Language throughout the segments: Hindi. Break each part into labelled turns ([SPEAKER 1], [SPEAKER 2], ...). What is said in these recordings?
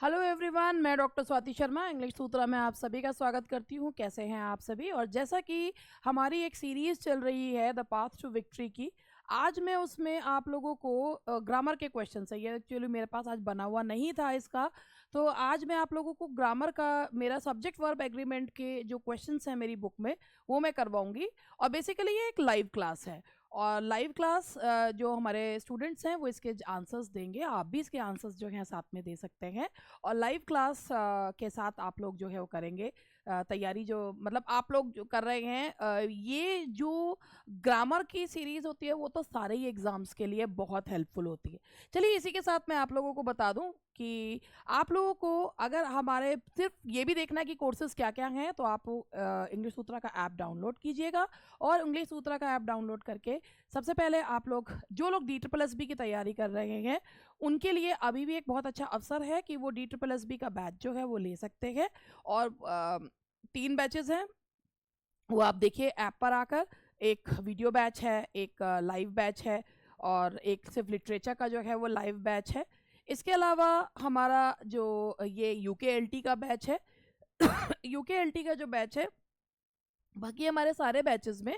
[SPEAKER 1] हेलो एवरीवन, मैं डॉक्टर स्वाति शर्मा इंग्लिश सूत्रा में आप सभी का स्वागत करती हूँ। कैसे हैं आप सभी? और जैसा कि हमारी एक सीरीज़ चल रही है द पाथ टू विक्ट्री की, आज मैं उसमें आप लोगों को ग्रामर के क्वेश्चन है। ये एक्चुअली मेरे पास आज बना हुआ नहीं था इसका, तो आज मैं आप लोगों को ग्रामर का मेरा सब्जेक्ट वर्ब एग्रीमेंट के जो क्वेश्चंस हैं मेरी बुक में वो मैं करवाऊंगी। और बेसिकली ये एक लाइव क्लास है और लाइव क्लास जो हमारे स्टूडेंट्स हैं वो इसके आंसर्स देंगे। आप भी इसके आंसर्स जो हैं साथ में दे सकते हैं और लाइव क्लास के साथ आप लोग जो है वो करेंगे तैयारी। जो मतलब आप लोग जो कर रहे हैं ये जो ग्रामर की सीरीज़ होती है वो तो सारे ही एग्ज़ाम्स के लिए बहुत हेल्पफुल होती है। चलिए इसी के साथ मैं आप लोगों को बता दूं कि आप लोगों को अगर हमारे सिर्फ ये भी देखना है कि कोर्सेज क्या क्या हैं, तो आप इंग्लिश सूत्रा का ऐप डाउनलोड कीजिएगा। और इंग्लिश सूत्रा का ऐप डाउनलोड करके सबसे पहले आप लोग जो लोग DSSB की तैयारी कर रहे हैं उनके लिए अभी भी एक बहुत अच्छा अवसर है कि वो DSSB का बैच जो है वो ले सकते हैं। और 3 बैचेस हैं वो आप देखिए ऐप पर आकर। एक वीडियो बैच है, एक लाइव बैच है और एक सिर्फ लिटरेचर का जो है वो लाइव बैच है। इसके अलावा हमारा जो ये UKLT का बैच है UKLT का जो बैच है, बाकी हमारे सारे बैचेस में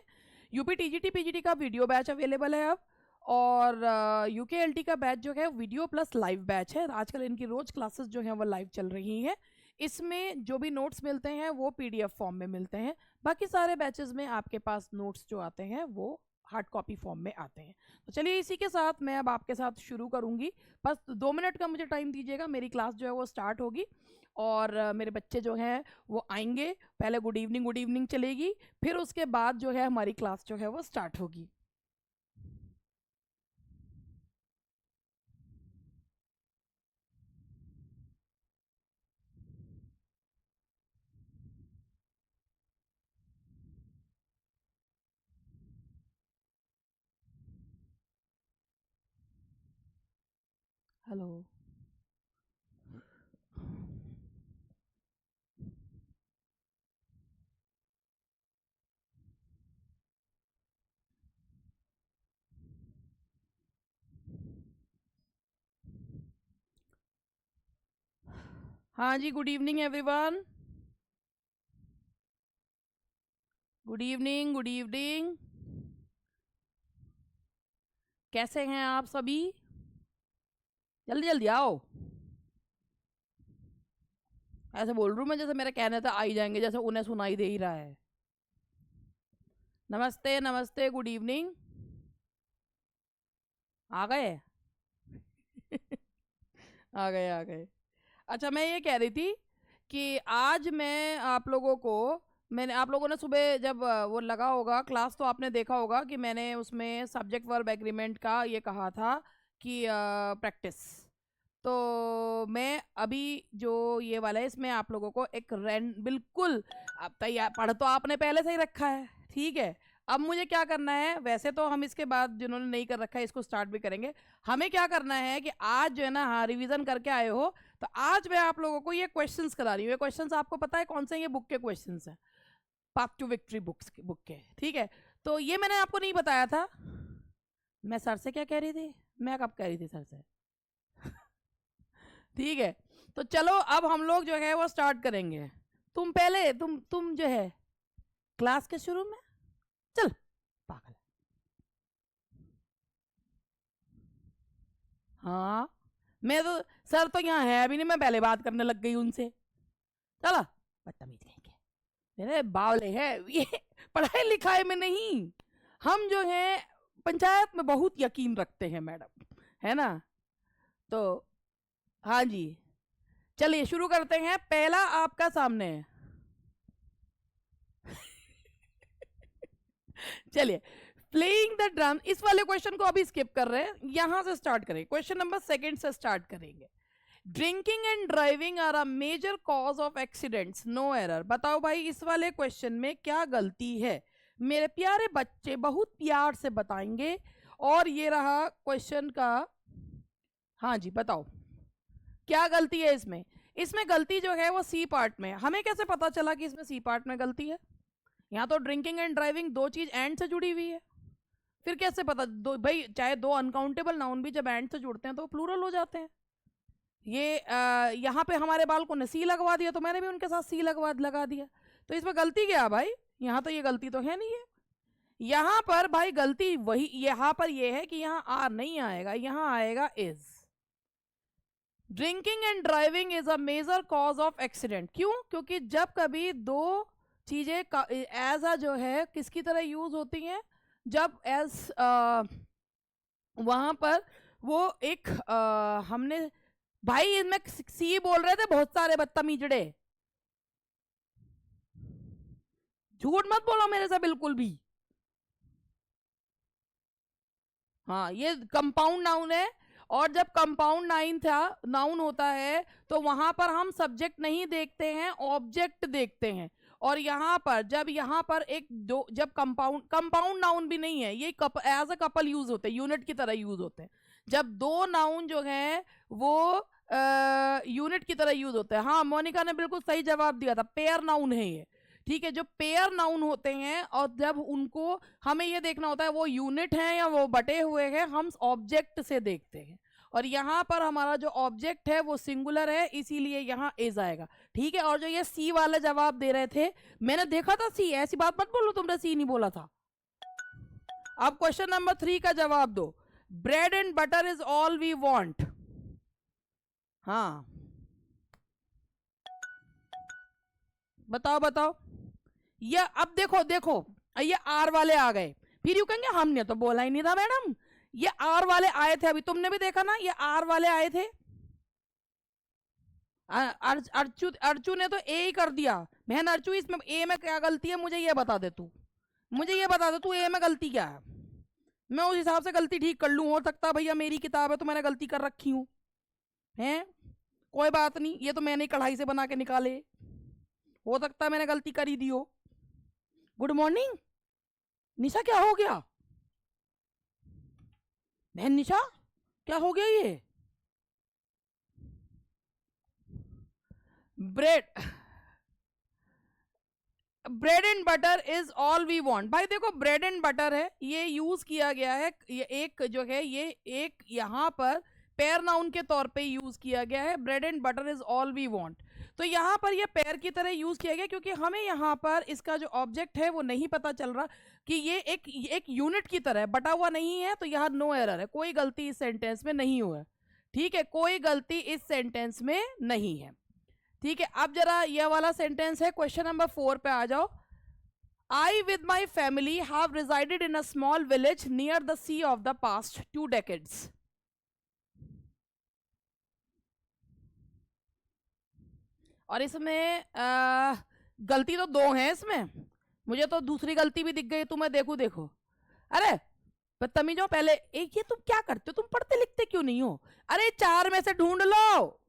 [SPEAKER 1] UP TGT PGT का वीडियो बैच अवेलेबल है अब। और UKLT का बैच जो है वीडियो प्लस लाइव बैच है। आजकल इनकी रोज क्लासेस जो हैं वो लाइव चल रही हैं। इसमें जो भी नोट्स मिलते हैं वो PDF फॉर्म में मिलते हैं। बाकी सारे बैचेस में आपके पास नोट्स जो आते हैं वो हार्ड कॉपी फॉर्म में आते हैं। तो चलिए इसी के साथ मैं अब आपके साथ शुरू करूंगी। बस 2 मिनट का मुझे टाइम दीजिएगा, मेरी क्लास जो है वो स्टार्ट होगी और मेरे बच्चे जो हैं वो आएंगे। पहले गुड इवनिंग चलेगी, फिर उसके बाद जो है हमारी क्लास जो है वो स्टार्ट होगी। हेलो। हाँ जी, good evening everyone. Good evening. कैसे हैं आप सभी? जल्दी जल्दी आओ। ऐसे बोल रही हूँ मैं जैसे मेरे कहने था आ ही जाएंगे, जैसे उन्हें सुनाई दे ही रहा है। नमस्ते नमस्ते, गुड इवनिंग। आ गए आ गए। अच्छा, मैं ये कह रही थी कि आज मैं आप लोगों को, मैंने आप लोगों ने सुबह जब वो लगा होगा क्लास तो आपने देखा होगा कि मैंने उसमें सब्जेक्ट वर्ब एग्रीमेंट का ये कहा था कि प्रैक्टिस। तो मैं अभी जो ये वाला है इसमें आप लोगों को एक बिल्कुल, अब तैयार पढ़ तो आपने पहले से ही रखा है, ठीक है। अब मुझे क्या करना है, वैसे तो हम इसके बाद जिन्होंने नहीं कर रखा है इसको स्टार्ट भी करेंगे। हमें क्या करना है कि आज जो है ना, हाँ रिवीजन करके आए हो तो आज मैं आप लोगों को ये क्वेश्चंस करा रही हूँ। ये क्वेश्चंस आपको पता है कौन से ये बुक के क्वेश्चंस हैं? पाथ टू विक्ट्री बुक के, ठीक है। तो ये मैंने आपको नहीं बताया था। मैं सर से क्या कह रही थी? मैं कब कह रही थी सर से? ठीक है, तो चलो अब हम लोग जो है वो स्टार्ट करेंगे। तुम पहले तुम जो है क्लास के शुरू में चल पागल। हाँ, मैं तो सर तो यहाँ है अभी नहीं, मैं पहले बात करने लग गई उनसे। चला बदतमीज कहेंगे, मेरे बावले है ये। पढ़ाई लिखाई में नहीं, हम जो है पंचायत में बहुत यकीन रखते हैं मैडम, है ना। तो हाँ जी, चलिए शुरू करते हैं। पहला आपका सामने है चलिए, प्लेइंग द ड्रम, इस वाले क्वेश्चन को अभी स्किप कर रहे हैं, यहां से स्टार्ट करें। क्वेश्चन नंबर 2 से स्टार्ट करेंगे। Drinking and driving are a major cause of accidents, no error. बताओ भाई इस वाले क्वेश्चन में क्या गलती है? मेरे प्यारे बच्चे बहुत प्यार से बताएंगे। और ये रहा क्वेश्चन का, हाँ जी बताओ क्या गलती है इसमें? इसमें गलती जो है वो सी पार्ट में। हमें कैसे पता चला कि इसमें सी पार्ट में गलती है? यहाँ तो ड्रिंकिंग एंड ड्राइविंग दो चीज एंड से जुड़ी हुई है, फिर कैसे पता? दो भाई, चाहे दो अनकाउंटेबल नाउन भी जब एंड से जुड़ते हैं तो प्लूरल हो जाते हैं। ये यहाँ पे हमारे बाल को ने सी लगवा दिया, तो मैंने भी उनके साथ सी लगा दिया। तो इसमें गलती क्या है भाई? यहाँ तो ये गलती तो है नहीं है। यहाँ पर भाई गलती वही, यहाँ पर ये है कि यहाँ आर नहीं आएगा, यहाँ आएगा is. Drinking and driving is a major cause of accident. क्यों? क्योंकि जब कभी दो चीजें एज अ जो है किसकी तरह यूज होती हैं, जब एज वहां पर वो एक हमने भाई इनमें सी बोल रहे थे बहुत सारे बदतमीजड़े, झूठ मत बोलो मेरे से बिल्कुल भी। हाँ, ये कंपाउंड नाउन है, और जब कंपाउंड नाउन होता है तो वहां पर हम सब्जेक्ट नहीं देखते हैं, ऑब्जेक्ट देखते हैं। और यहाँ पर जब यहाँ पर एक दो, जब कंपाउंड नाउन भी नहीं है, ये एज अ कपल यूज होते हैं, यूनिट की तरह यूज होते हैं। जब दो नाउन जो हैं वो यूनिट की तरह यूज होते हैं। हाँ, मोनिका ने बिल्कुल सही जवाब दिया था, पेयर नाउन है ये। ठीक है, जो पेयर नाउन होते हैं और जब उनको हमें ये देखना होता है वो यूनिट हैं या वो बटे हुए हैं, हम ऑब्जेक्ट से देखते हैं। और यहाँ पर हमारा जो ऑब्जेक्ट है वो सिंगुलर है, इसीलिए यहाँ इज आएगा। ठीक है, और जो ये सी वाले जवाब दे रहे थे, मैंने देखा था सी, ऐसी बात मत बोलो तुमने सी नहीं बोला था। अब क्वेश्चन नंबर 3 का जवाब दो। Bread and butter is all we want. हाँ, बताओ बताओ। ये अब देखो देखो, ये आर वाले आ गए, फिर यू कहेंगे हमने तो बोला ही नहीं था मैडम। ये आर वाले आए थे, अभी तुमने भी देखा ना, ये आर वाले आए थे। अर्चू ने तो ए ही कर दिया। बहन अर्चू, इसमें ए में क्या गलती है मुझे ये बता दे तू, मुझे ये बता दे तू ए में गलती क्या है, मैं उस हिसाब से गलती ठीक कर लूँ। हो सकता है भैया मेरी किताब है तो मैंने गलती कर रखी हूँ, हैं कोई बात नहीं, ये तो मैंने कढ़ाई से बना के निकाले, हो सकता है मैंने गलती कर ही दी हो। गुड मॉर्निंग निशा, क्या हो गया बहन निशा, क्या हो गया ये? Bread and butter is all we want. भाई देखो, ब्रेड एंड बटर है, ये यूज किया गया है, ये एक जो है ये एक यहाँ पर पेयर नाउन के तौर पे यूज किया गया है। Bread and butter is all we want, तो यहाँ पर ये पेयर की तरह यूज किया गया, क्योंकि हमें यहाँ पर इसका जो ऑब्जेक्ट है वो नहीं पता चल रहा कि ये एक यूनिट की तरह बटा हुआ नहीं है। तो यहाँ नो एरर है, कोई गलती इस सेंटेंस में नहीं हुआ है। ठीक है, कोई गलती इस सेंटेंस में नहीं है। ठीक है, अब जरा ये वाला सेंटेंस है, क्वेश्चन नंबर 4 पे आ जाओ। I with my family have resided in a small village near the sea of the past 2 decades. और इसमें गलती तो 2 हैं इसमें, मुझे तो दूसरी गलती भी दिख गई, तुम्हें देखो देखो। अरे बदतमीजों, पहले एक ये तुम क्या करते हो, तुम पढ़ते लिखते क्यों नहीं हो? अरे 4 में से ढूंढ लो,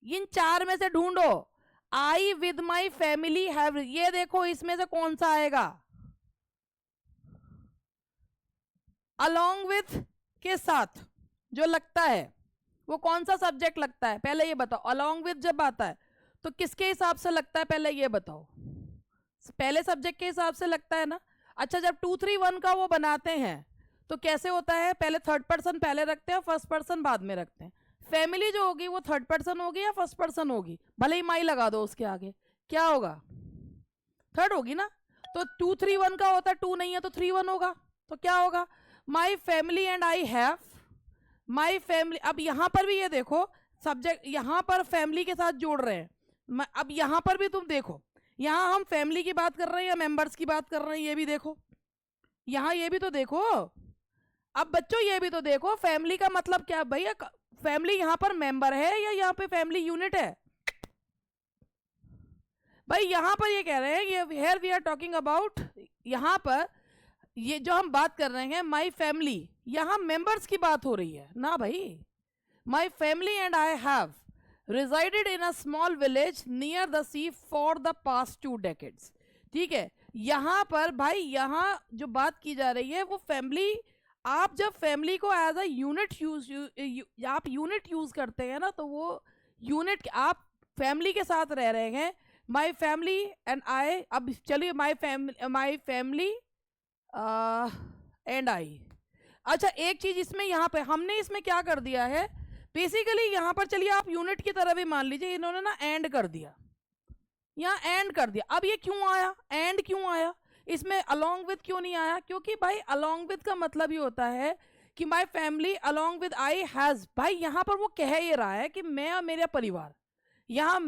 [SPEAKER 1] इन 4 में से ढूंढो। आई विद माई फैमिली हैव, ये देखो इसमें से कौन सा आएगा? अलोंग विथ के साथ जो लगता है वो कौन सा सब्जेक्ट लगता है, पहले ये बताओ। अलोंग विथ जब आता है तो किसके हिसाब से लगता है, पहले ये बताओ। पहले सब्जेक्ट के हिसाब से लगता है ना। अच्छा, जब 2 3 1 का वो बनाते हैं तो कैसे होता है, पहले थर्ड पर्सन पहले रखते हैं, फर्स्ट पर्सन बाद में रखते हैं। फैमिली जो होगी वो थर्ड पर्सन होगी या फर्स्ट पर्सन होगी? भले ही माई लगा दो उसके आगे, क्या होगा? थर्ड होगी ना। तो 2 3 1 का होता है, 2 नहीं है तो 3 1 होगा, तो क्या होगा? My family and I have, my family. अब यहां पर भी ये देखो, सब्जेक्ट यहां पर फैमिली के साथ जोड़ रहे हैं। अब यहां पर भी तुम देखो, यहां हम फैमिली की बात कर रहे हैं या मेंबर्स की बात कर रहे हैं, ये भी देखो, यहां ये भी तो देखो। अब बच्चों ये भी तो देखो, फैमिली का मतलब क्या भैया? फैमिली यहाँ पर मेंबर है या यहाँ पे फैमिली यूनिट है? भाई यहाँ पर ये कह रहे हैं, ये here we are talking about, यहाँ पर ये जो हम बात कर रहे हैं माई फैमिली, यहाँ मेंबर्स की बात हो रही है ना भाई। My family and I have resided in a small village near the sea for the past 2 decades। ठीक है, यहाँ पर भाई यहाँ जो बात की जा रही है वो फैमिली, आप जब फैमिली को एज अ यूनिट आप यूनिट यूज करते हैं ना, तो वो यूनिट आप फैमिली के साथ रह रहे हैं। माई फैमिली एंड आई, अब चलिए माई फैमिली एंड आई। अच्छा, एक चीज इसमें यहाँ पे हमने इसमें क्या कर दिया है, बेसिकली यहाँ पर चलिए आप यूनिट की तरह भी मान लीजिए, इन्होंने ना एंड कर दिया, यहाँ एंड कर दिया। अब ये क्यों आया, एंड क्यों आया, इसमें अलोंग विद क्यों नहीं आया? क्योंकि भाई अलोंग विद का मतलब ही होता है कि my family along with I has, भाई यहाँ पर वो कह ये रहा है कि मैं और मेरा परिवार, यहाँ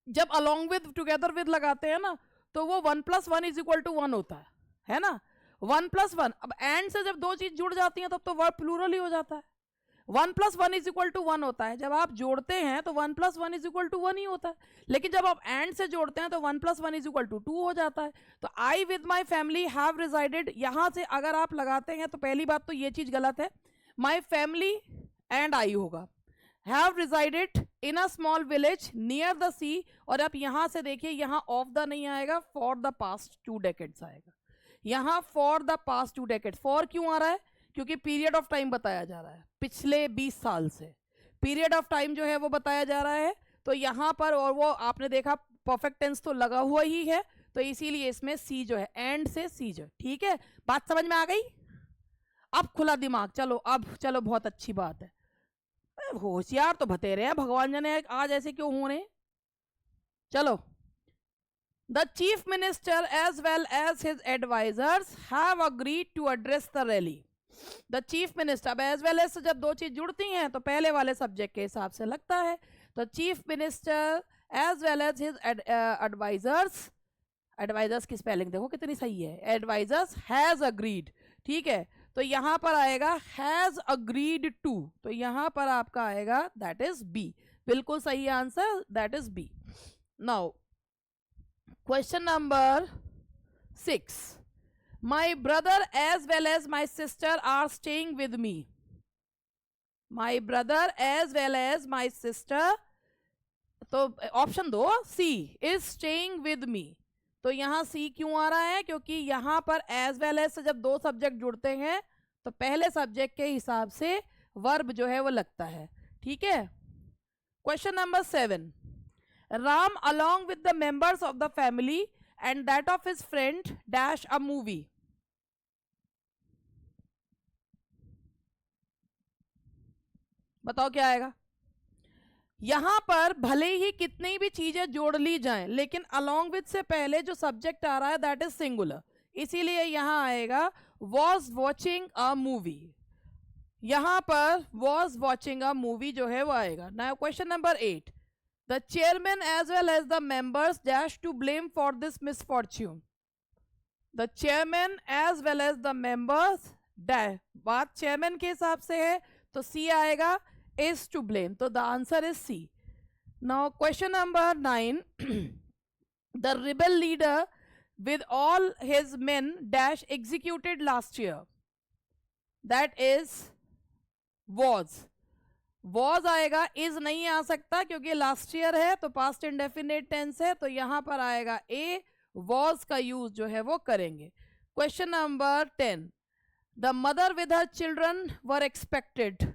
[SPEAKER 1] जब अलोंग विद टुगेदर विद लगाते हैं ना, तो वो 1+1=1 होता है ना, 1+1। अब एंड से जब दो चीज जुड़ जाती हैं तब तो वर्ब प्लूरल ही हो जाता है। 1+1=1 होता है, जब आप जोड़ते हैं तो 1+1=1 ही होता है, लेकिन जब आप एंड से जोड़ते हैं तो 1+1=2 हो जाता है। तो I with my family have resided, यहां से अगर आप लगाते हैं तो पहली बात तो ये चीज गलत है, माई फैमिली एंड आई होगा। Have resided in a small village near the sea, और आप यहां से देखिए, यहां ऑफ द नहीं आएगा, फॉर द पास्ट 2 डेकेड्स आएगा। यहां for the past 2 decades, for क्यों आ रहा है? क्योंकि पीरियड ऑफ टाइम बताया जा रहा है, पिछले 20 साल से पीरियड ऑफ टाइम जो है वो बताया जा रहा है। तो यहाँ पर, और वो आपने देखा परफेक्ट टेंस तो लगा हुआ ही है, तो इसीलिए इसमें सी जो है, एंड से सी जो, ठीक है, बात समझ में आ गई? अब खुला दिमाग, चलो अब चलो, बहुत अच्छी बात है। होशियार तो बतेरे हैं भगवान जाने आज ऐसे क्यों हो रहे। चलो, the chief minister as well as his advisers have agreed to address the rally. The chief minister, अब एज वेल एज से जब दो चीज जुड़ती हैं तो पहले वाले सब्जेक्ट के हिसाब से लगता है। तो chief minister as well as his advisers, advisers की स्पेलिंग देखो कितनी सही है, एडवाइजर्स हैज अग्रीड, ठीक है। तो यहां पर आएगा हैज अग्रीड टू, तो यहां पर आपका आएगा दैट इज बी, बिल्कुल सही answer, that is B. Now question number 6, my brother as well as my sister are staying with me. My brother as well as my sister, तो ऑप्शन दो, सी इज स्टेइंग विद मी। तो यहाँ सी क्यों आ रहा है? क्योंकि यहाँ पर एज वेल एज से जब दो सब्जेक्ट जुड़ते हैं तो पहले सब्जेक्ट के हिसाब से वर्ब जो है वो लगता है, ठीक है। Question number 7, Ram along with the members of the family and that of his friend dash a movie. बताओ क्या आएगा? यहां पर भले ही कितनी भी चीजें जोड़ ली जाएं, लेकिन अलोंग विद से पहले जो सब्जेक्ट आ रहा है दैट इज सिंगुलर, इसीलिए यहां आएगा वॉज वॉचिंग अ मूवी। यहां पर वॉज वॉचिंग अ मूवी जो है वो आएगा। Now question number 8, the chairman as well as the members dash to blame for this misfortune. The chairman as well as the members dash, बात चेयरमैन के हिसाब से है तो सी आएगा, is to blame, so the answer is C. Now question number 9, the rebel leader with all his men dash executed last year, that is was आएगा, is नहीं आ सकता क्योंकि लास्ट ईयर है तो पास्ट इंडेफिनेट टेंस है, तो यहां पर आएगा ए, was का यूज जो है वो करेंगे। Question number 10, the mother with her children were expected,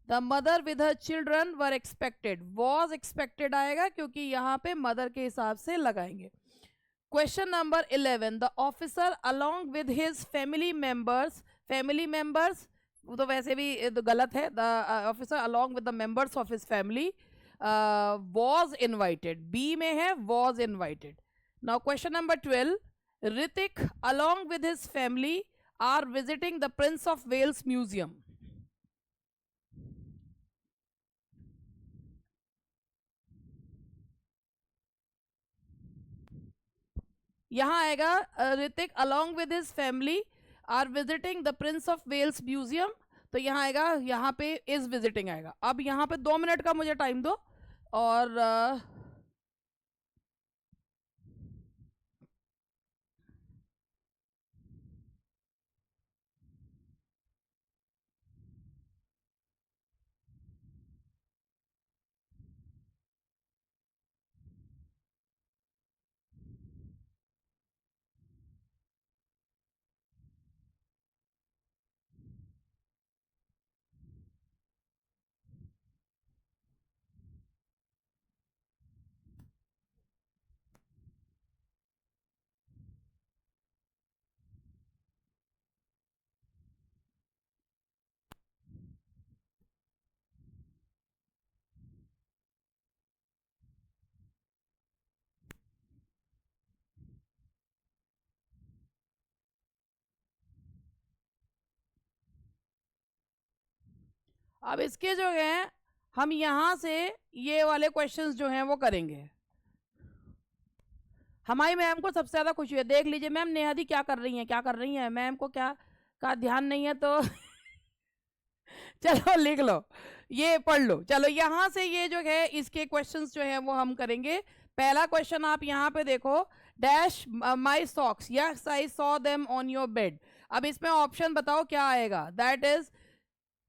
[SPEAKER 1] the mother with her children were expected, was expected आएगा क्योंकि यहाँ पे मदर के हिसाब से लगाएंगे। Question number 11, the officer along with his family members, family members वो तो वैसे भी तो गलत है, the officer along with the members of his family was invited, B में है was invited. Now question number 12, Hrithik along with his family are visiting the prince of Wales museum. यहाँ आएगा Hrithik along with his family are visiting the prince of Wales museum, तो यहाँ आएगा, यहाँ पे इज विजिटिंग आएगा। अब यहाँ पे 2 मिनट का मुझे टाइम दो, और अब इसके जो है हम यहाँ से ये वाले क्वेश्चंस जो हैं वो करेंगे। हमारी मैम को सबसे ज़्यादा खुशी है, देख लीजिए मैम नेहा दी क्या कर रही हैं, क्या कर रही हैं, मैम को क्या का ध्यान नहीं है तो चलो लिख लो, ये पढ़ लो। चलो यहाँ से ये जो है इसके क्वेश्चंस जो है वो हम करेंगे। पहला क्वेश्चन आप यहाँ पे देखो, dash my socks, yes I saw them on your bed. अब इसमें ऑप्शन बताओ क्या आएगा, that is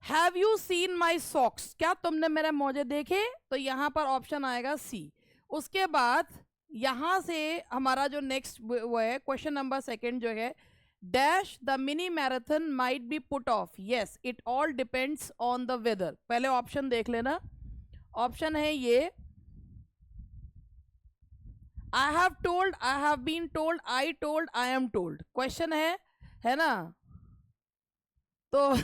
[SPEAKER 1] have you seen my socks, क्या तुमने मेरे मोजे देखे, तो यहाँ पर ऑप्शन आएगा सी। उसके बाद यहाँ से हमारा जो नेक्स्ट वो है क्वेश्चन नंबर सेकंड जो है, dash the mini marathon might be put off, yes it all depends on the weather. पहले ऑप्शन देख लेना, ऑप्शन है ये I have told, I have been told, I told, I am told. Question है ना, तो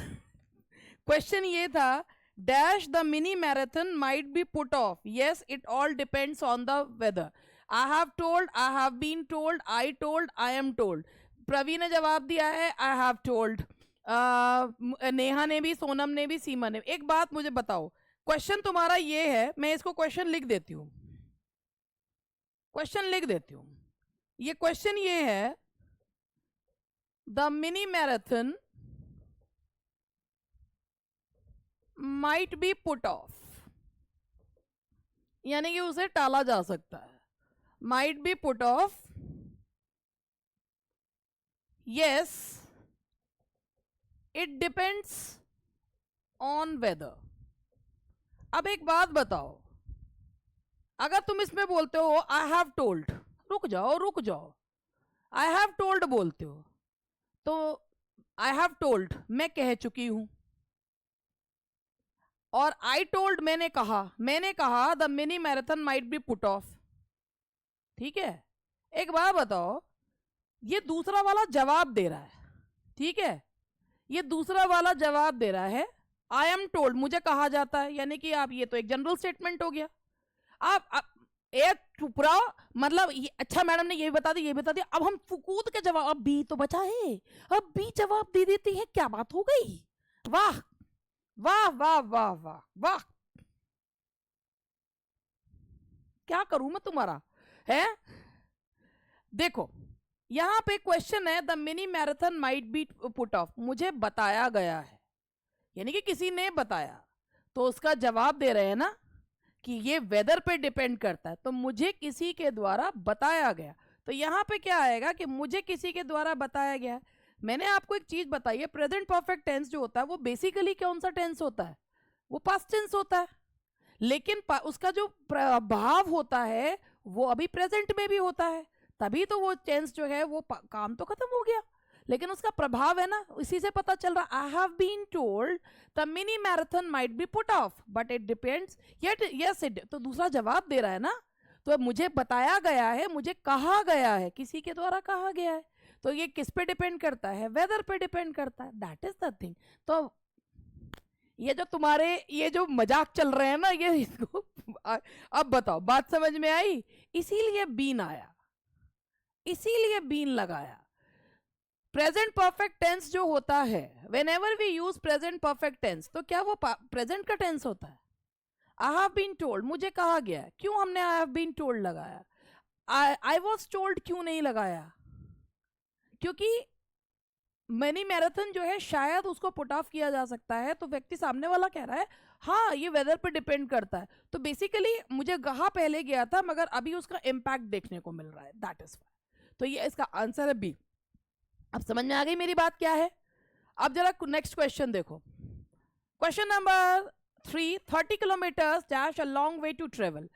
[SPEAKER 1] क्वेश्चन ये था dash the mini marathon might be put off, yes it all depends on the weather. I have told, I have been told, I am told. Praveen ने जवाब दिया है आई हैव टोल्ड, नेहा ने भी, सोनम ने भी, सीमा ने भी। एक बात मुझे बताओ, क्वेश्चन तुम्हारा ये है, मैं इसको क्वेश्चन लिख देती हूँ, क्वेश्चन लिख देती हूँ। ये क्वेश्चन ये है the mini marathon might be put of, यानी कि उसे टाला जा सकता है। Might be put off, yes it depends on whether. अब एक बात बताओ, अगर तुम इसमें बोलते हो आई हैव टोल्ड, रुक जाओ रुक जाओ, आई हैव टोल्ड बोलते हो तो आई हैव टोल्ड मैं कह चुकी हूं, और आई टोल्ड मैंने कहा the mini marathon might be put of. ठीक है, एक बात बताओ, ये दूसरा वाला जवाब दे रहा है, ठीक है, ये दूसरा वाला जवाब दे रहा है आई एम टोल्ड, मुझे कहा जाता है, यानी कि आप ये तो एक जनरल स्टेटमेंट हो गया। आप एक टुकड़ा मतलब अच्छा मैडम ने ये बता दी, ये बता दिया, अब हम फुकूद के जवाब, अब बी तो बचा है, अब बी जवाब दे देती है, क्या बात हो गई, वाह वाह वाह वाह वाह वाह, क्या करूं मैं तुम्हारा है। देखो यहां पे क्वेश्चन है the mini marathon might be put of, मुझे बताया गया है, यानी कि किसी ने बताया, तो उसका जवाब दे रहे हैं ना कि ये वेदर पे डिपेंड करता है, तो मुझे किसी के द्वारा बताया गया, तो यहाँ पे क्या आएगा कि मुझे किसी के द्वारा बताया गया। मैंने आपको एक चीज बताई है, प्रेजेंट परफेक्ट टेंस जो होता है वो बेसिकली कौन सा टेंस होता है, वो पास्ट टेंस होता है, लेकिन उसका जो प्रभाव होता है वो अभी प्रेजेंट में भी होता है, तभी तो वो टेंस जो है वो काम तो खत्म हो गया, लेकिन उसका प्रभाव है ना, इसी से पता चल रहा। I have been told the mini marathon might be put off but it depends, yet yes it, तो दूसरा जवाब दे रहा है ना, तो मुझे बताया गया है, मुझे कहा गया है, किसी के द्वारा कहा गया है, तो ये किस पे डिपेंड करता है, वेदर पे डिपेंड करता है, दैट इज द थिंग। तो ये जो तुम्हारे ये जो मजाक चल रहे हैं ना, ये इसको अब बताओ बात समझ में आई, इसीलिए बीन आया, इसीलिए बीन लगाया। प्रेजेंट परफेक्ट टेंस जो होता है, whenever we use present perfect tense, तो क्या वो प्रेजेंट का टेंस होता है। आई हैव बीन टोल्ड, मुझे कहा गया है, क्यों हमने आई हैव बीन टोल्ड लगाया, आई वॉज टोल्ड क्यों नहीं लगाया, क्योंकि मिनी मैराथन जो है शायद उसको पुट ऑफ किया जा सकता है, तो व्यक्ति सामने वाला कह रहा है हाँ ये वेदर पे डिपेंड करता है, तो बेसिकली मुझे कहा पहले गया था मगर अभी उसका इम्पैक्ट देखने को मिल रहा है, दैट इज वाई, तो ये इसका आंसर है बी। अब समझ में आ गई मेरी बात क्या है। अब जरा नेक्स्ट क्वेश्चन देखो, question number 3, 30 kilometre dash a long way to travel,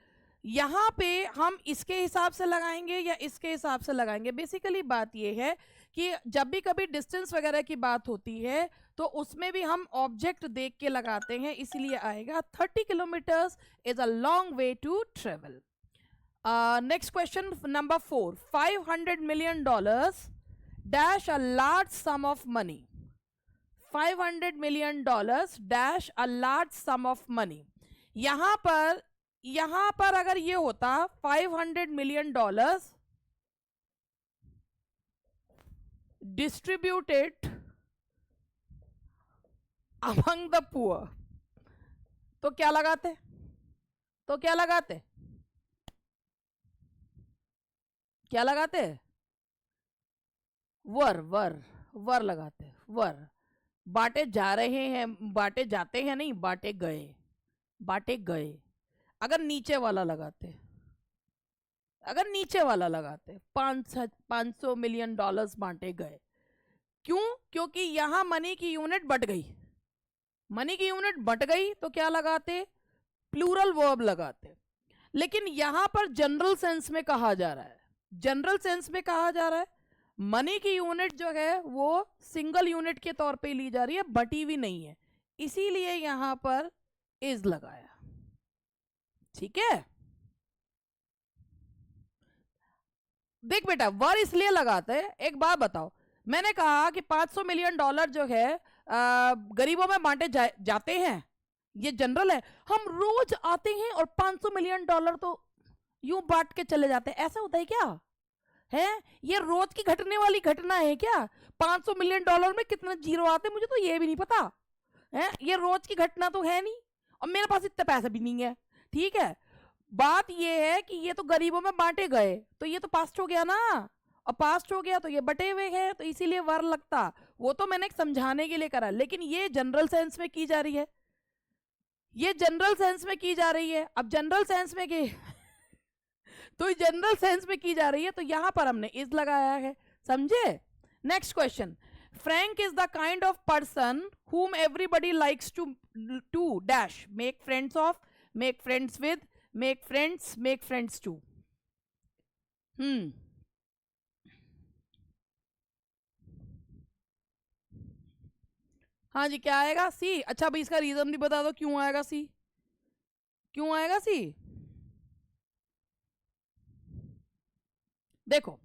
[SPEAKER 1] यहाँ पे हम इसके हिसाब से लगाएंगे या इसके हिसाब से लगाएंगे। बेसिकली बात ये है कि जब भी कभी डिस्टेंस वगैरह की बात होती है तो उसमें भी हम ऑब्जेक्ट देख के लगाते हैं, इसलिए आएगा 30 kilometres is a long way to travel. Next question number 4, $500 million dash a large sum of money, $500 million dash a large sum of money। यहां पर अगर ये होता $500 million distributed among the poor, तो क्या लगाते, तो क्या लगाते, क्या लगाते, वर वर, वर लगाते, वर। बांटे जा रहे हैं, बांटे जाते हैं नहीं, बांटे गए, बांटे गए। अगर नीचे वाला लगाते, अगर नीचे वाला लगाते, 500 मिलियन डॉलर्स बांटे गए। क्यों? क्योंकि यहां मनी की यूनिट बढ़ गई, मनी की यूनिट बढ़ गई तो क्या लगाते, प्लूरल वर्ब लगाते। लेकिन यहां पर जनरल सेंस में कहा जा रहा है, जनरल सेंस में कहा जा रहा है मनी की यूनिट जो है वो सिंगल यूनिट के तौर पे ली जा रही है, बटी हुई नहीं है, इसीलिए यहां पर इज लगाया। ठीक है, देख बेटा वर इसलिए लगाते हैं, एक बात बताओ, मैंने कहा कि 500 मिलियन डॉलर जो है गरीबों में बांटे जाते हैं, ये जनरल है। हम रोज आते हैं और 500 मिलियन डॉलर तो यूं बांट के चले जाते हैं, ऐसा होता है क्या? है ये रोज की घटने वाली घटना है क्या? 500 मिलियन डॉलर में कितने जीरो आते हैं मुझे तो ये भी नहीं पता है, ये रोज की घटना तो है नहीं, और मेरे पास इतने पैसे भी नहीं है। ठीक है, बात ये है कि ये तो गरीबों में बांटे गए, तो ये तो पास्ट हो गया ना, और पास्ट हो गया तो ये बटे हुए हैं, तो इसीलिए वर लगता। वो तो मैंने समझाने के लिए करा, लेकिन ये जनरल सेंस में की जा रही है, ये जनरल सेंस में की जा रही है। अब जनरल सेंस में की तो जनरल सेंस में की जा रही है, तो यहां पर हमने इज लगाया है, समझे? Next question, Frank is the kind of person whom everybody likes to dash make friends of, make friends with, make friends to। हाँ जी, क्या आएगा? सी। अच्छा भाई इसका रीजन भी बता दो क्यों आएगा सी, क्यों आएगा सी? देखो,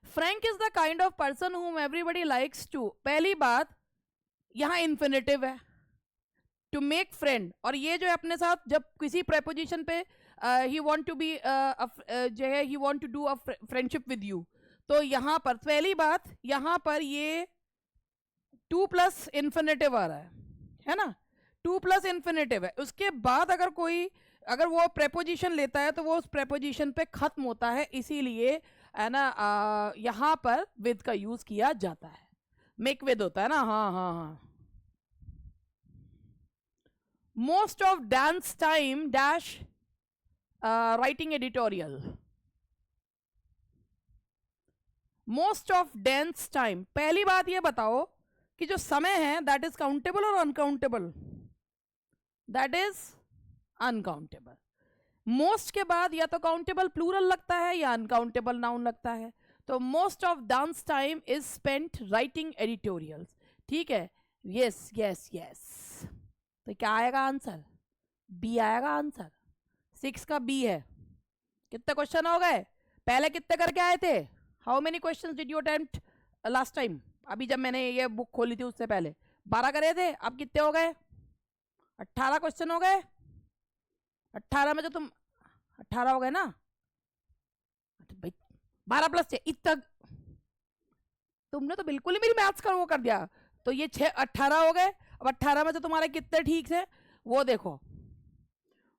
[SPEAKER 1] Frank is the kind of person whom everybody likes to, पहली बात यहां इंफिनिटिव है, टू मेक फ्रेंड, और ये जो है अपने साथ जब किसी प्रेपोजिशन पे ही वांट टू बी जो है he want to do a friendship with you, तो यहां पर पहली बात यहां पर ये 2+ इन्फिनेटिव आ रहा है ना, 2+ इन्फिनेटिव है। उसके बाद अगर कोई अगर वो प्रेपोजिशन लेता है तो वो उस प्रेपोजिशन पे खत्म होता है, इसीलिए है ना यहां पर विद का यूज किया जाता है, मेक विद होता है ना। हाँ हाँ हाँ, most of Dan's time dash writing editorial, most of Dan's time। पहली बात ये बताओ कि जो समय है दैट इज काउंटेबल और uncountable, that is uncountable. Most के बाद या तो काउंटेबल प्लूरल लगता है या अनकाउंटेबल नाउन लगता है, तो most of dance time is spent writing editorials. ठीक है, यस यस यस, तो क्या आएगा आंसर? बी आएगा आंसर, 6 का बी है। कितने क्वेश्चन हो गए? पहले कितने करके आए थे? How many question did you attempt last time? अभी जब मैंने ये बुक खोली थी उससे पहले 12 करे थे, अब कितने हो गए? 18 क्वेश्चन हो गए। 18 में जो तुम 18 हो गए ना भाई, 12+6 इतना, तुमने तो बिल्कुल ही मेरी मैथ्स का वो कर दिया। तो ये 6 18 हो गए। अब 18 में से तुम्हारे कितने ठीक है वो देखो,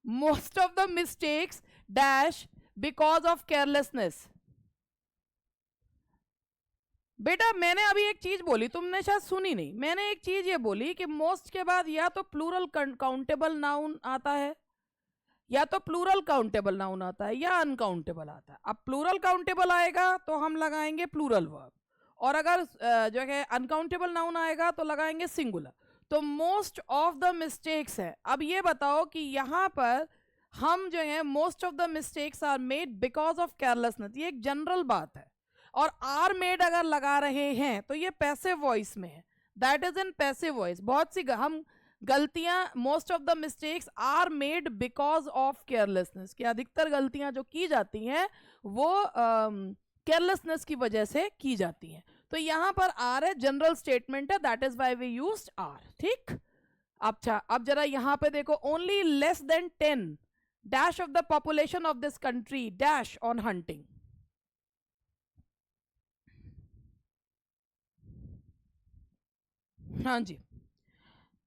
[SPEAKER 1] most of the mistakes dash because of carelessness. बेटा मैंने अभी एक चीज बोली, तुमने शायद सुनी नहीं, मैंने एक चीज ये बोली कि मोस्ट के बाद या तो प्लूरल काउंटेबल नाउन आता है, या तो प्लूरल काउंटेबल नाउन आता है, या अनकाउंटेबल आता है। अब प्लूरल काउंटेबल आएगा तो हम लगाएंगे प्लूरल वर्ब, और अगर जो है अनकाउंटेबल नाउन आएगा तो लगाएंगे सिंगुलर। तो मोस्ट ऑफ द मिस्टेक्स है। अब ये बताओ कि यहाँ पर हम जो है most of the mistakes are made because of carelessness, ये एक जनरल बात है, और आर मेड अगर लगा रहे हैं तो ये पैसिव वॉइस में है, that is in passive voice. बहुत सी हम गलतियां, most of the mistakes are made because of carelessness, कि अधिकतर गलतियां जो की जाती हैं वो केयरलेसनेस की वजह से की जाती हैं। तो यहां पर आर है, जनरल स्टेटमेंट है, that is why we used are. ठीक, अच्छा अब जरा यहां पे देखो, only less than 10 dash of the population of this country dash on hunting. हाँ जी,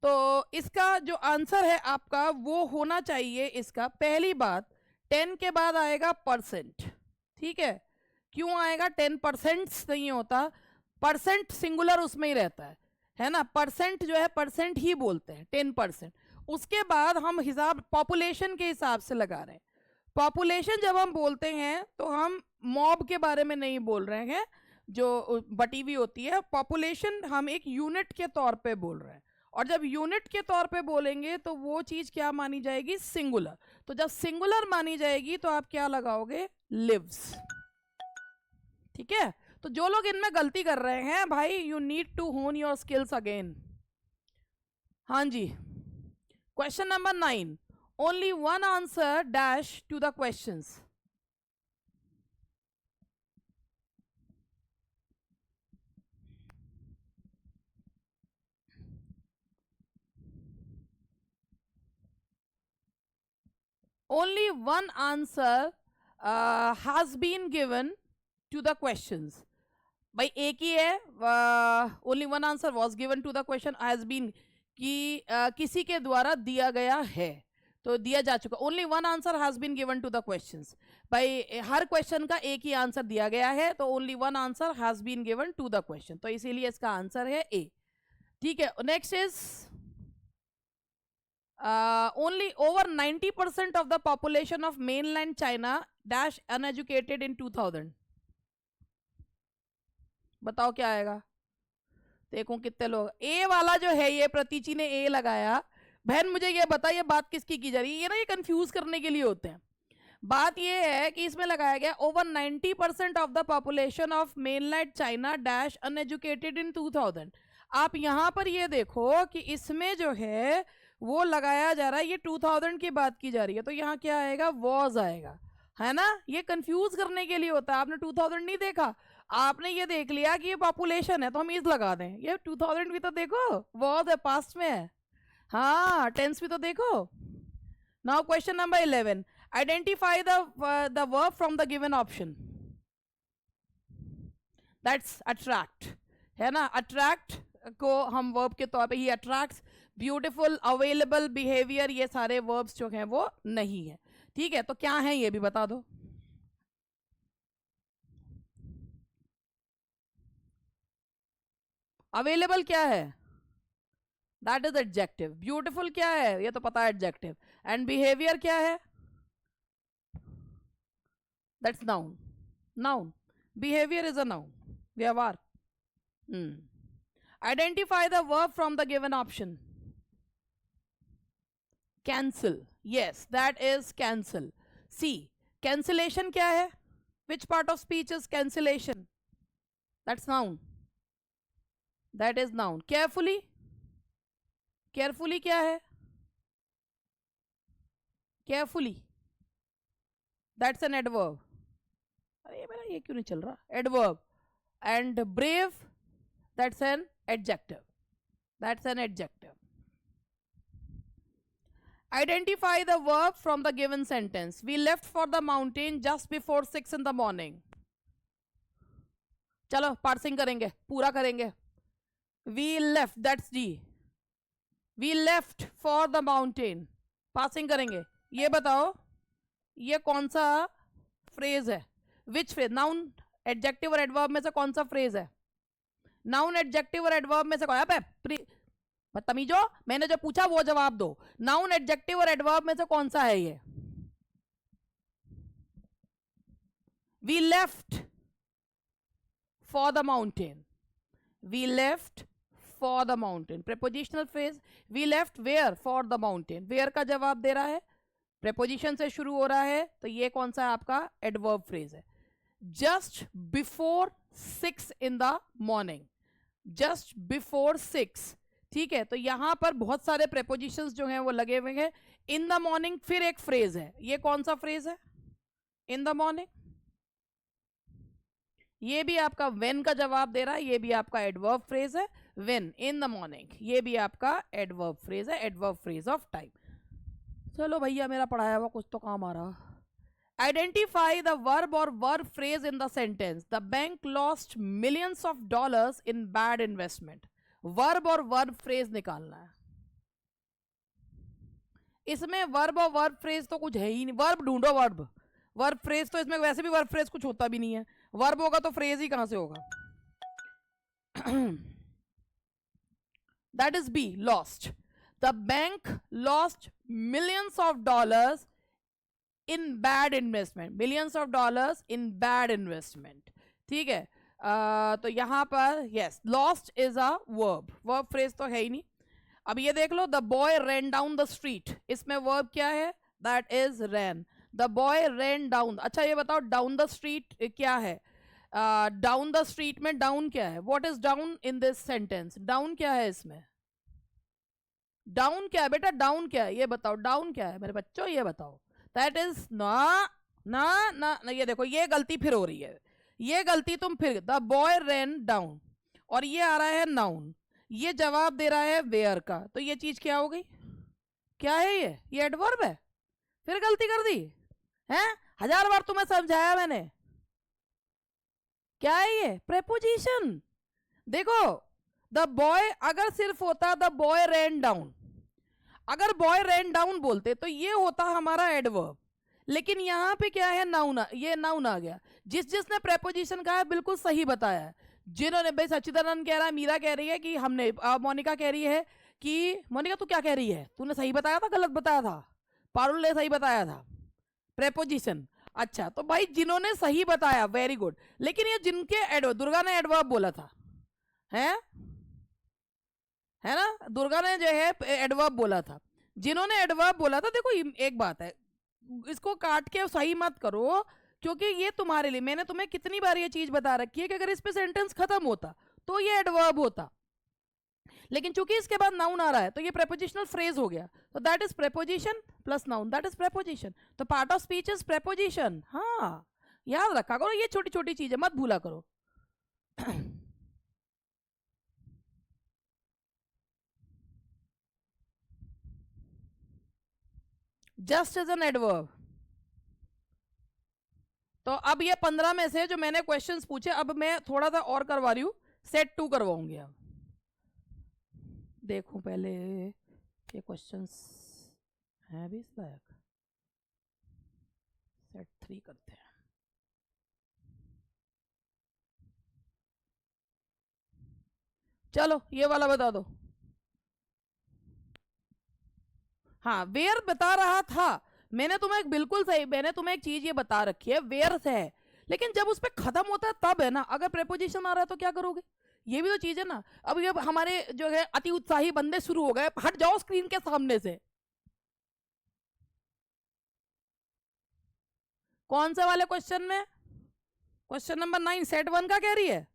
[SPEAKER 1] तो इसका जो आंसर है आपका वो होना चाहिए, इसका पहली बात 10 के बाद आएगा परसेंट। ठीक है, क्यों आएगा? 10% नहीं होता, परसेंट सिंगुलर उसमें ही रहता है ना। परसेंट जो है परसेंट ही बोलते हैं, 10%। उसके बाद हम हिसाब पॉपुलेशन के हिसाब से लगा रहे हैं। पॉपुलेशन जब हम बोलते हैं तो हम मॉब के बारे में नहीं बोल रहे हैं जो बटी हुई होती है। पॉपुलेशन हम एक यूनिट के तौर पे बोल रहे हैं, और जब यूनिट के तौर पे बोलेंगे तो वो चीज क्या मानी जाएगी? सिंगुलर। तो जब सिंगुलर मानी जाएगी तो आप क्या लगाओगे? लिव्स। ठीक है, तो जो लोग इनमें गलती कर रहे हैं भाई, you need to hone your skills again. हाँ जी, question number 9, only one answer dash to the questions. only one answer has been given to the questions. भाई एक ही है, only one answer was given to the question, has been कि किसी के द्वारा दिया गया है, तो दिया जा चुका। Only one answer has been given to the questions, भाई हर क्वेश्चन का एक ही आंसर दिया गया है, तो only one answer has been given to the question, तो इसीलिए इसका आंसर है ए। ठीक है, next is only over 90% of the population of mainland China dash uneducated in 2000। बताओ क्या आएगा? देखो कितने लोग, ए वाला जो है ये प्रतीची ने ए लगाया। बहन मुझे ये बता, ये बात किसकी की जा रही है? ये ना, ये कंफ्यूज करने के लिए होते हैं। बात ये है कि इसमें लगाया गया over 90% of the population of mainland China dash uneducated in 2000। आप यहां पर ये देखो कि इसमें जो है वो लगाया जा रहा है, ये 2000 की बात की जा रही है, तो यहाँ क्या आएगा? वॉज आएगा, है ना। ये कंफ्यूज करने के लिए होता है। आपने 2000 नहीं देखा, आपने ये देख लिया कि ये पॉपुलेशन है तो हम इज लगा दें। ये 2000 भी तो देखो, वॉज है, पास्ट में है। हाँ, टेंस भी तो देखो। Now question number 11, identify the verb from the given option. That's attract, है ना। अट्रैक्ट को हम वर्ब के तौर पे, ही अट्रैक्ट्स, ब्यूटीफुल, अवेलेबल, बिहेवियर, ये सारे वर्ब्स जो हैं वो नहीं है। ठीक है, तो क्या है ये भी बता दो। अवेलेबल क्या है? That is adjective. ब्यूटीफुल क्या है? ये तो पता है, एडजेक्टिव। एंड बिहेवियर क्या है? That's noun. Noun, behaviour is a noun, व्यवहार। Identify the verb from the given option. Cancel, yes, that is cancel। See, cancellation क्या है? which part of speech is cancellation? that's noun, that is noun। carefully, carefully क्या है? carefully, that's an adverb। अरे मेरा ये क्यों नहीं चल रहा? adverb। and brave, that's an adjective, that's an adjective। Identify the verb from the given sentence। We left for the mountain just before 6 in the morning। चलो पार्सिंग करेंगे, पूरा करेंगे। We left, that's D। We left for the mountain, passing करेंगे। ये बताओ ये कौन सा फ्रेज है? विच फ्रेज? नाउन, एडजेक्टिव और एडवर्ब में से कौन सा फ्रेज है? नाउन, एडजेक्टिव और एडवर्ब में से कौन है? बदतमीजो, मैंने जो पूछा वो जवाब दो। नाउन, एडजेक्टिव और एडवर्ब में से कौन सा है ये? We left for the mountain, we left for the mountain, prepositional phrase. We left where for the mountain, where का जवाब दे रहा है, प्रेपोजिशन से शुरू हो रहा है, तो ये कौन सा आपका एडवर्ब फ्रेज है? Just before 6 in the morning, just before 6। ठीक है, तो यहां पर बहुत सारे प्रेपोजिशंस जो हैं वो लगे हुए हैं। इन द मॉर्निंग फिर एक फ्रेज है, ये कौन सा फ्रेज है? In the morning. ये भी आपका व्हेन का जवाब दे रहा है, ये भी आपका एडवर्ब फ्रेज है। व्हेन, इन द मॉर्निंग, ये भी आपका एडवर्ब फ्रेज है, एडवर्ब फ्रेज ऑफ टाइम। चलो भैया, मेरा पढ़ाया हुआ कुछ तो काम आ रहा। आइडेंटिफाई द वर्ब और verb phrase in the sentence. The bank lost millions of dollars in bad investment. Verb और वर्ब फ्रेज निकालना है। इसमें वर्ब और वर्ब फ्रेज तो कुछ है ही नहीं। वर्ब ढूंढो, वर्ब। वर्ब फ्रेज तो इसमें वैसे भी वर्ब फ्रेज कुछ होता भी नहीं है। वर्ब होगा तो फ्रेज ही कहां से होगा? That is B, lost. The bank lost millions of dollars in bad investment. Millions of dollars in bad investment. ठीक है। तो यहां पर yes, lost is a verb. Verb phrase तो है ही नहीं। अब ये देख लो, the boy ran down the street. इसमें verb क्या है? That is ran. The boy ran down. अच्छा ये बताओ down the street क्या है? डाउन द स्ट्रीट में डाउन क्या है? What is down in this sentence? Down क्या है इसमें? डाउन क्या है बेटा? डाउन क्या है ये बताओ? डाउन क्या है मेरे बच्चों, ये बताओ। दैट इज ना ना ना, ना। ये देखो, ये गलती फिर हो रही है। ये गलती तुम फिर, द बॉय रैन डाउन, और ये आ रहा है नाउन, ये जवाब दे रहा है वेयर का। तो ये चीज क्या हो गई? क्या है ये एडवर्ब है। फिर गलती कर दी है। 1000 बार तुम्हें समझाया मैंने। क्या है ये? प्रेपोजिशन। देखो, द बॉय अगर सिर्फ होता द बॉय रैन डाउन, अगर बॉय रैन डाउन बोलते तो ये होता हमारा एडवर्ब। लेकिन यहाँ पे क्या है? नाउन। ये नाउन आ गया। जिसने प्रेपोजिशन कहा है बिल्कुल सही बताया है। जिन्होंने, भाई सच्चिदानंद कह रहा है, मीरा कह रही है कि हमने, मोनिका कह रही है कि, मोनिका तू क्या कह रही है? तूने सही बताया था गलत बताया था? पारुल ने सही बताया था प्रेपोजिशन। अच्छा, तो भाई जिन्होंने सही बताया वेरी गुड। लेकिन ये जिनके एडवर्ब, दुर्गा ने एडवर्ब बोला था, है ना? दुर्गा ने जो है एडवर्ब बोला था। जिन्होंने एडवर्ब बोला था, देखो एक बात है, इसको काट के सही मत करो, क्योंकि ये तुम्हारे लिए, मैंने तुम्हें कितनी बार ये चीज बता रखी है कि अगर इस पे सेंटेंस खत्म होता तो ये एडवर्ब होता, लेकिन चूंकि इसके बाद नाउन आ रहा है तो ये प्रेपोजिशनल फ्रेज हो गया। तो that is preposition plus noun, that is preposition. तो part of speech is preposition. हाँ, याद रखा करो, ये छोटी छोटी चीजें मत भूला करो। Just is an adverb. तो अब ये 15 में से जो मैंने क्वेश्चंस पूछे, अब मैं थोड़ा सा और करवा रही हूँ, सेट 2 करवाऊंगी। अब देखो पहले ये क्वेश्चंस हैं भी इस लायक, सेट 3 करते हैं। चलो ये वाला बता दो। हाँ, वेयर बता रहा था मैंने तुम्हें, बिल्कुल सही। मैंने तुम्हें एक चीज ये बता रखी है, वेयर से है, लेकिन जब उस पर खत्म होता है तब है ना। अगर प्रेपोजिशन आ रहा है तो क्या करोगे? ये भी तो चीज है ना। अब ये हमारे जो है अति उत्साही बंदे शुरू हो गए, हट जाओ स्क्रीन के सामने से। कौन से वाले क्वेश्चन में? क्वेश्चन नंबर 9 सेट 1 का कह रही है।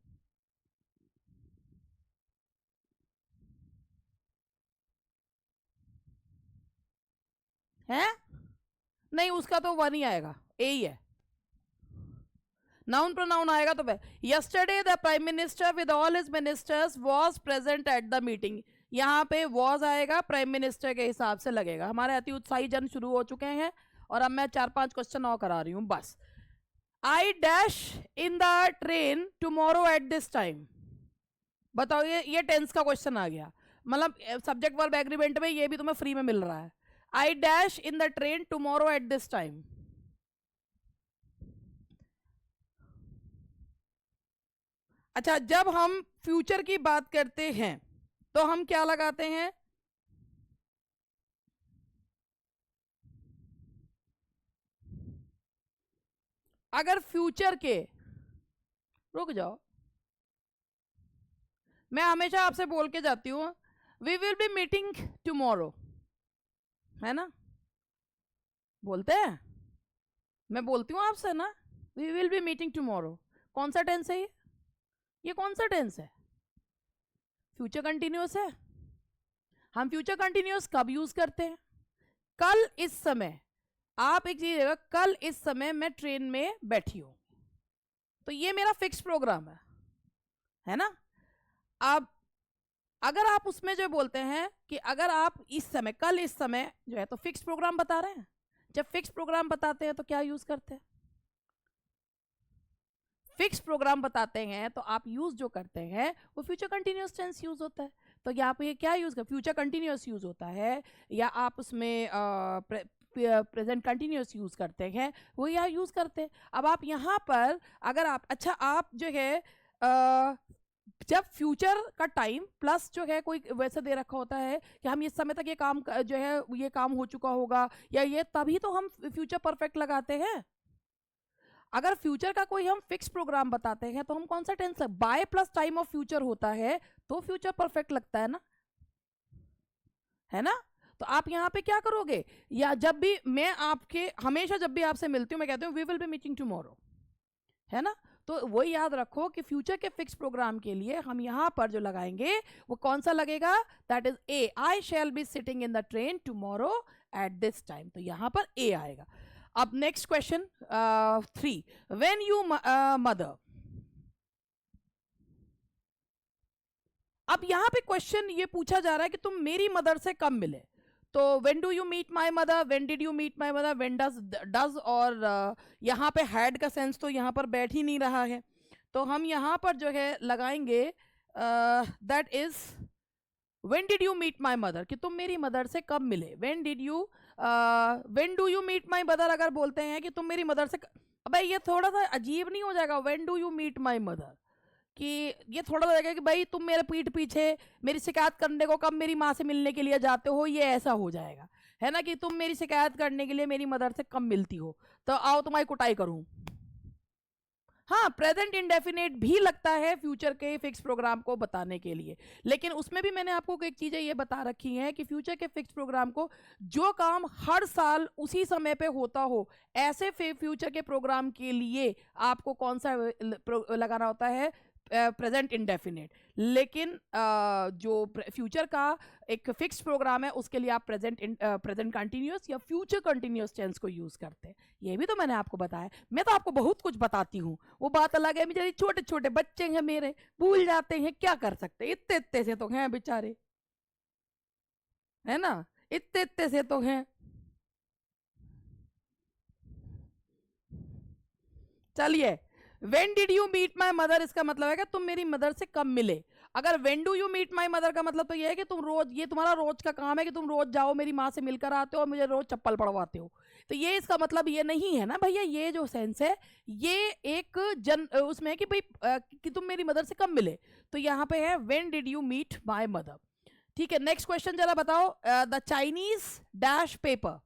[SPEAKER 1] हैं? नहीं, उसका तो 1 ही आएगा, ए ही है। नाउन प्रोनाउन आएगा तो yesterday the prime minister with all his ministers was present at the meeting. यहाँ पे वाज आएगा, प्राइम मिनिस्टर के हिसाब से लगेगा। हमारे अति उत्साही जन शुरू हो चुके हैं और अब मैं 4-5 क्वेश्चन और करा रही हूँ बस। I dash in the train tomorrow at this time. बताओ, ये टेंस का क्वेश्चन आ गया। मतलब सब्जेक्ट वर्ब एग्रीमेंट में ये भी तुम्हें फ्री में मिल रहा है। I dash in the train tomorrow at this time. अच्छा, जब हम फ्यूचर की बात करते हैं तो हम क्या लगाते हैं? अगर फ्यूचर के, रुक जाओ, मैं हमेशा आपसे बोल के जाती हूँ, we will be meeting tomorrow, है ना? बोलते हैं, मैं बोलती हूँ आपसे ना, we will be meeting tomorrow. कौन सा टेंस है ये कौन सा टेंस है? फ्यूचर कंटिन्यूअस है। हम फ्यूचर कंटिन्यूअस कब यूज करते हैं? कल इस समय। आप एक चीज, कल इस समय मैं ट्रेन में बैठी हूं, तो ये मेरा फिक्स प्रोग्राम है ना? अब अगर आप उसमें जो बोलते हैं कि अगर आप इस समय, कल इस समय जो है, तो फिक्स प्रोग्राम बता रहे हैं। जब फिक्स प्रोग्राम बताते हैं तो क्या यूज करते हैं? फिक्स प्रोग्राम बताते हैं तो आप यूज जो करते हैं वो फ्यूचर कंटिन्यूअस टेंस यूज होता है। तो यहाँ पे क्या यूज़ कर, फ्यूचर कंटिन्यूस यूज़ होता है, या आप उसमें प्रेजेंट कंटिन्यूस यूज़ करते हैं, वो यहाँ यूज़ करते हैं। अब आप यहाँ पर अगर आप, अच्छा आप जो है जब फ्यूचर का टाइम प्लस जो है कोई वैसे दे रखा होता है कि हम इस समय तक ये काम जो है ये काम हो चुका होगा या ये, तभी तो हम फ्यूचर परफेक्ट लगाते हैं। अगर फ्यूचर का कोई हम फिक्स प्रोग्राम बताते हैं तो हम कौन सा tense, by plus time of future होता है तो फ्यूचर परफेक्ट लगता है ना, है ना। तो आप यहाँ पे क्या करोगे, या जब भी मैं आपके हमेशा जब भी आपसे मिलती हूँ मैं कहती हूँ we will be meeting tomorrow, है ना। तो वही याद रखो कि फ्यूचर के फिक्स प्रोग्राम के लिए हम यहाँ पर जो लगाएंगे वो कौन सा लगेगा, that is a, I shall be sitting in the train tomorrow at this time, तो यहाँ पर ए आएगा। अब next question 3, when you mother. अब यहाँ पे क्वेश्चन ये पूछा जा रहा है कि तुम मेरी मदर से कब मिले, तो when do you meet my mother, when did you meet my mother, when does और यहाँ पे हैड का सेंस तो यहाँ पर बैठ ही नहीं रहा है, तो हम यहाँ पर जो है लगाएंगे that is when did you meet my mother, कि तुम मेरी मदर से कब मिले। When did you, when do you meet my mother अगर बोलते हैं कि तुम मेरी मदर से, अबे ये थोड़ा सा अजीब नहीं हो जाएगा, when do you meet my mother, कि ये थोड़ा सा लगेगा कि भाई तुम मेरे पीठ पीछे मेरी शिकायत करने को कब मेरी माँ से मिलने के लिए जाते हो, ये ऐसा हो जाएगा, है ना, कि तुम मेरी शिकायत करने के लिए मेरी मदर से कब मिलती हो, तो आओ तुम्हारी कुटाई करूं। हाँ, प्रेजेंट इंडेफिनेट भी लगता है फ्यूचर के फिक्स प्रोग्राम को बताने के लिए, लेकिन उसमें भी मैंने आपको एक चीज़ें ये बता रखी हैं कि फ्यूचर के फिक्स प्रोग्राम को जो काम हर साल उसी समय पे होता हो, ऐसे फ्यूचर के प्रोग्राम के लिए आपको कौन सा लगाना होता है, प्रेजेंट इंडेफिनेट। लेकिन जो फ्यूचर का एक फिक्स प्रोग्राम है उसके लिए आप प्रेजेंट कंटिन्यूस या फ्यूचर कंटिन्यूस टेंस को यूज करते हैं। ये भी तो मैंने आपको बताया, मैं तो आपको बहुत कुछ बताती हूँ, वो बात अलग है, मेरे छोटे छोटे बच्चे हैं मेरे, भूल जाते हैं, क्या कर सकते हैं, इतने इतने से तो हैं बेचारे, है ना, इतने इतने से तो हैं। चलिए, when did you meet my mother, इसका मतलब है कि तुम मेरी मदर से कब मिले। अगर when do you meet my mother का मतलब तो ये है कि तुम रोज, ये तुम्हारा रोज का काम है कि तुम रोज जाओ मेरी माँ से मिलकर आते हो और मुझे रोज चप्पल पड़वाते हो, तो ये इसका मतलब ये नहीं है ना भैया। ये जो सेंस है ये एक उसमें है कि भाई कि तुम मेरी मदर से कब मिले, तो यहाँ पे है when did you meet my mother. ठीक है, नेक्स्ट क्वेश्चन जरा बताओ, the Chinese dash paper,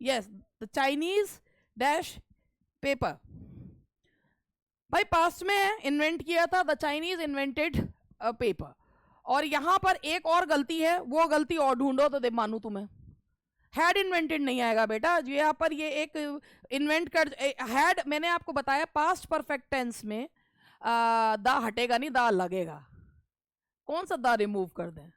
[SPEAKER 1] yes the Chinese dash paper, भाई पास्ट में है, इन्वेंट किया था, द चाइनीज इन्वेंटेड पेपर। और यहां पर एक और गलती है, वो गलती और ढूंढो तो दे मानू तुम्हें, हैड इन्वेंटेड नहीं आएगा बेटा, यहाँ पर ये एक इन्वेंट कर, हैड मैंने आपको बताया पास्ट परफेक्ट टेंस में द हटेगा नहीं, द लगेगा, कौन सा द रिमूव कर दें,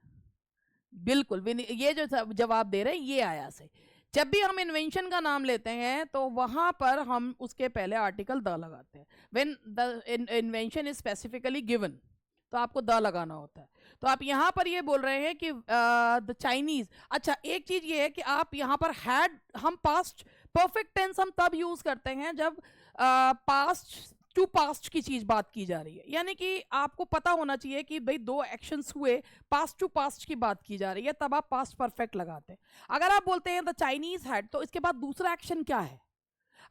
[SPEAKER 1] बिल्कुल ये जो जवाब दे रहे हैं ये आया से। जब भी हम इन्वेंशन का नाम लेते हैं तो वहां पर हम उसके पहले आर्टिकल द लगाते हैं, when the invention is specifically given तो आपको द लगाना होता है। तो आप यहाँ पर ये बोल रहे हैं कि द चाइनीज, अच्छा एक चीज ये है कि आप यहाँ पर हैड, हम पास्ट परफेक्ट टेंस हम तब यूज करते हैं जब पास्ट टू पास्ट की चीज बात की जा रही है, यानी कि आपको पता होना चाहिए कि भाई दो एक्शंस हुए, पास्ट टू पास्ट की बात की जा रही है, तब आप पास्ट परफेक्ट लगाते हैं। अगर आप बोलते हैं द चाइनीज हैड, तो इसके बाद दूसरा एक्शन क्या है,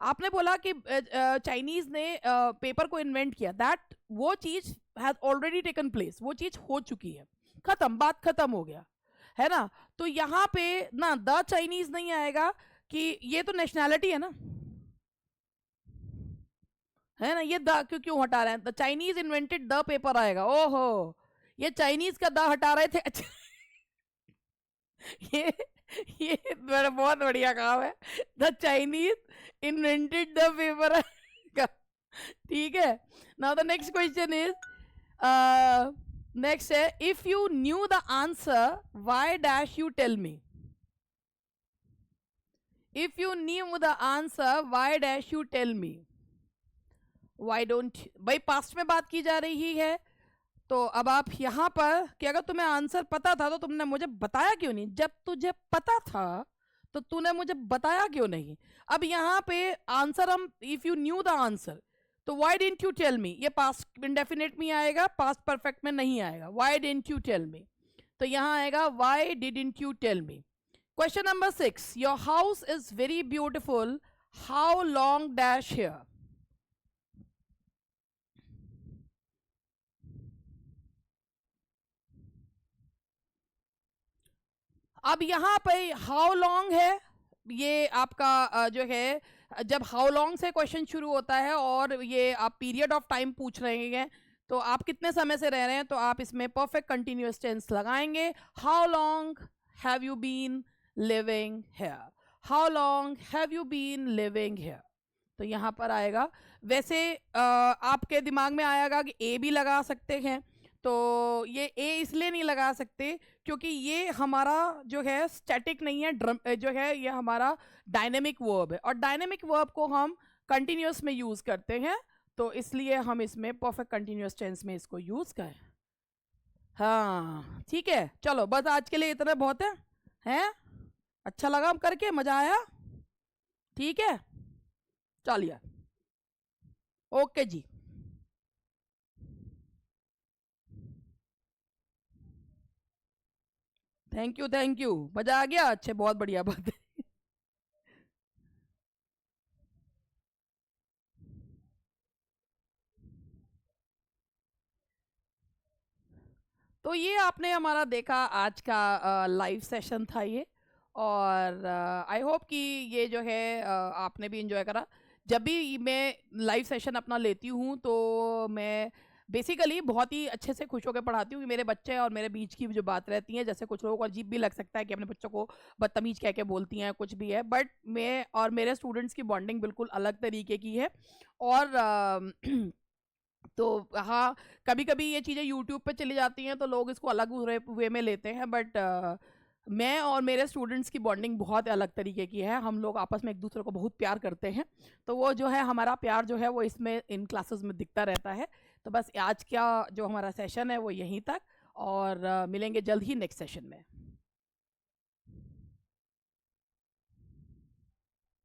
[SPEAKER 1] आपने बोला कि चाइनीज ने पेपर को इन्वेंट किया, दैट वो चीज हैज ऑलरेडी टेकन प्लेस, वो चीज हो चुकी है, खत्म, बात खत्म हो गया, है ना। तो यहाँ पे ना द चाइनीज नहीं आएगा, कि ये तो नेशनैलिटी है ना, है ना, ये द क्यों क्यों हटा रहे हैं, the Chinese invented the paper आएगा, ओहो ये चाइनीज का द हटा रहे थे, अच्छा ये ये मेरा बहुत बढ़िया काम है, the Chinese invented the paper आएगा, ठीक है। Now the next question is, next है if you knew the answer why dash you tell me, if you knew the answer why dash you tell me, why don't, भाई पास्ट में बात की जा रही है, तो अब आप यहाँ पर कि अगर तुम्हें आंसर पता था तो तुमने मुझे बताया क्यों नहीं, जब तुझे पता था तो तूने मुझे बताया क्यों नहीं। अब यहाँ पे आंसर हम, if you knew the answer, तो why didn't you tell me, ये पास्ट इंडेफिनिट में आएगा, पास्ट परफेक्ट में नहीं आएगा. why didn't you tell me, तो यहाँ आएगा why didn't you tell me. Question number 6. Your house is very beautiful. How long dash here? अब यहाँ पे हाउ लॉन्ग है, ये आपका जो है, जब हाउ लॉन्ग से क्वेश्चन शुरू होता है और ये आप पीरियड ऑफ टाइम पूछ रहे हैं, तो आप कितने समय से रह रहे हैं, तो आप इसमें परफेक्ट कंटिन्यूअस टेंस लगाएंगे. How long have you been living here, how long have you been living here, तो यहाँ पर आएगा. वैसे आपके दिमाग में आएगा कि ए भी लगा सकते हैं, तो ये ए इसलिए नहीं लगा सकते क्योंकि ये हमारा जो है स्टैटिक नहीं है, जो है ये हमारा डायनेमिक वर्ब है, और डायनेमिक वर्ब को हम कंटिन्यूअस में यूज़ करते हैं, तो इसलिए हम इसमें परफेक्ट कंटिन्यूअस टेंस में इसको यूज़ करें. हाँ ठीक है, चलो बस आज के लिए इतना बहुत है. हैं, अच्छा लगा करके, मज़ा आया? ठीक है, चलिए, ओके जी. थैंक यू, थैंक यू, मज़ा आ गया. अच्छे, बहुत बढ़िया बात है. तो ये आपने हमारा देखा आज का लाइव सेशन था ये, और आई होप कि ये जो है आपने भी इंजॉय करा. जब भी मैं लाइव सेशन अपना लेती हूँ तो मैं बेसिकली बहुत ही अच्छे से खुश होकर पढ़ाती हूँ कि मेरे बच्चे और मेरे बीच की जो बात रहती है, जैसे कुछ लोगों को अजीब भी लग सकता है कि अपने बच्चों को बदतमीज कह के बोलती हैं, कुछ भी है, बट मैं और मेरे स्टूडेंट्स की बॉन्डिंग बिल्कुल अलग तरीके की है. और तो हाँ, कभी कभी ये चीज़ें यूट्यूब पे चली जाती हैं तो लोग इसको अलग वे में लेते हैं, बट मैं और मेरे स्टूडेंट्स की बॉन्डिंग बहुत अलग तरीके की है. हम लोग आपस में एक दूसरे को बहुत प्यार करते हैं, तो वो जो है हमारा प्यार जो है वो इसमें इन क्लासेस में दिखता रहता है. तो बस आज का जो हमारा सेशन है वो यहीं तक, और मिलेंगे जल्द ही नेक्स्ट सेशन में.